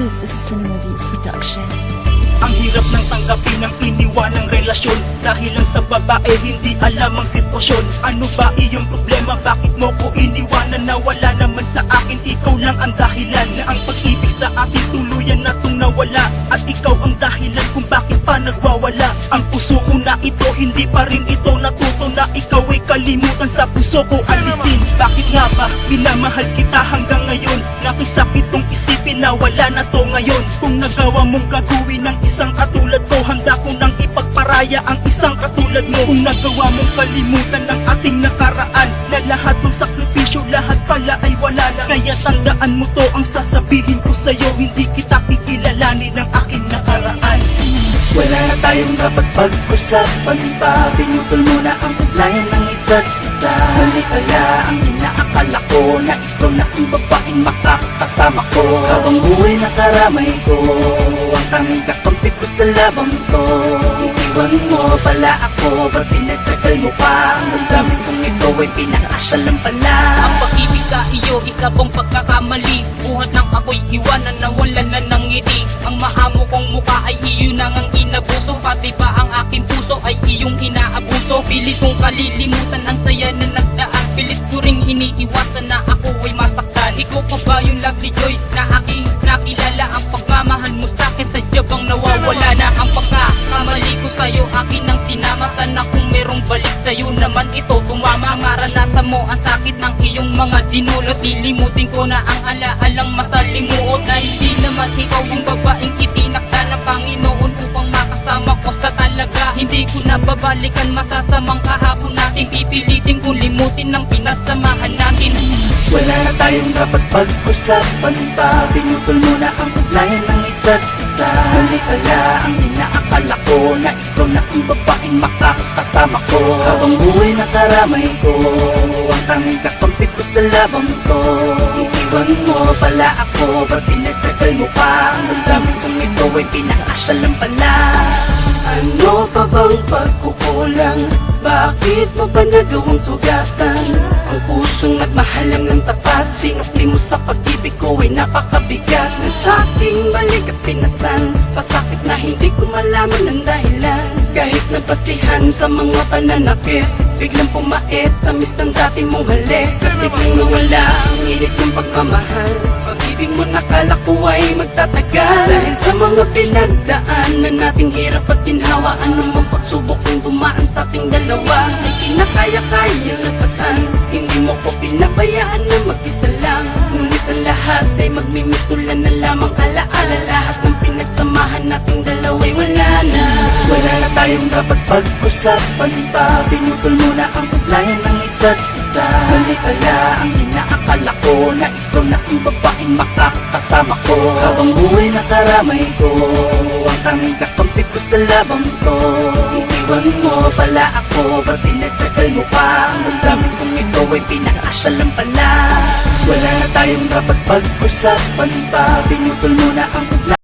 This is a Cinema Beats production. Ang hirap ng tanggapin ng iniwanang relasyon dahil lang sa babae hindi alam ang sitwasyon. Ano ba iyong problema? Bakit mo ko iniwanan? Na wala naman sa akin, ikaw lang ang dahilan. Na ang pag-ibig sa akin tuluyan na itong nawala. At ikaw ang dahilan kung bakit pa nagwawala. Ang puso ko na ito, hindi pa rin ito natuto na ikaw ay kalimutan sa puso ko alisin. Bakit nga ba minamahal kita hanggang ngayon? Nakisakit kong isipin na wala na to ngayon. Kung nagawa mong gagawin ng isang katulad ko, handa ko nang ipagparaya ang isang katulad mo. Kung nagawa mong kalimutan ng ating nakaraan, na lahat ng sakripisyo, lahat pala ay wala na. Kaya tandaan mo to ang sasabihin ko sa'yo, hindi kita kikilalanin ng aking nakaraan. Wala na tayong dapat pag-usapan pa. Pinutol mo na ang ugnayan ng isa't isa. Halikala ang inaakala ko na ikaw na ang babaeng makakasama ko. Habang buhay na karamay ko, ang tanging kakampi ko sa labang to. Iiwan mo pala ako, ba't pinagtagal mo pa? Ang damdamin kong ito ay pinakasyalan pala. Ang pag-ibig sa iyo, isa pong pagkakamali. Buhat ng ako'y iwanan na wala na ng ngiti. Ang maamo kong mukha ay iyo nang ang inabuso. Pati ba ang aking puso ay iyong inaabuso. Pilit kong kalilimutan ang saya na nagdaan. Pilit ko ring iniiwasan na ako ay masaktan. Ikaw pa ba yung lovely joy na aking nakilala? Ang pagmamahal mo sa'kin sadya bang nawawala na? Ang pagkakamali ko sa'yo akin ang sinama. Sana kung merong balik sa'yo naman ito tumama. Maranasan mo ang sakit ng iyong mga dinulot. Dilimutin ko na ang alaalang masalimuot. Na hindi naman ikaw yung babaeng itinakda ng Panginoon upang makasama ko sa talaga. Hindi ko na babalikan masasamang kahapon natin. Pipilitin kong limutin ng pinasamahan natin. Wala na tayong dapat pag-usapan pa. Pinutol mo na ang ugnayan ng isa't isa. Halikala ang inaakala ko na ikaw na ang babaeng makakasama ko. Habang buhay na karamay ko, ang tanging kakampi ko sa labang to. Iiwan mo pala ako, ba't pinagtagal mo pa? Ang damdamin kong ito ay pinakasyalan pala. Ano pa bang pagkukulang? Bakit mo ba nagawang sugatan? Ang pusong nagmahalang ng tapat, sinukli mo sa pag-ibig ko ay napakabigat. Na sa aking balik at pinasan, pasakit na hindi ko malaman ang dahilan. Kahit nagpasihan sa mga pananakit, biglang pumait, tamis ng dati mong halik. At biglang nawala ang init ng pagmamahal. Pag-ibig mo nakala ko ay magtatagal. Dahil sa mga pinagdaan na nating hirap at ginhawa, anumang pagsubok kong dumaan sa ating dalawa ay kinakaya-kaya nagpasan. Hindi mo ko pinabayaan na mag-isa lang. Ngunit ang lahat ay magmimistulan na lamang alaala. Lahat ng pinagsamahan nating dalawa'y wala na. Wala na tayong dapat pag-usapan pa. Pinutol mo na ang ugnayan ng isa't isa. Halikala ang inaakala ko na ikaw na ang babaeng makakasama ko. Habang buhay na karamay ko, ang tanging kakampi ko sa labang to. Iiwan mo pala ako, ba't pinagtagal mo pa? Ang damdamin kong ito ay pinakasyalan pala. Wala na tayong dapat pag-usapan pa. Pinutol mo na ang ugnayan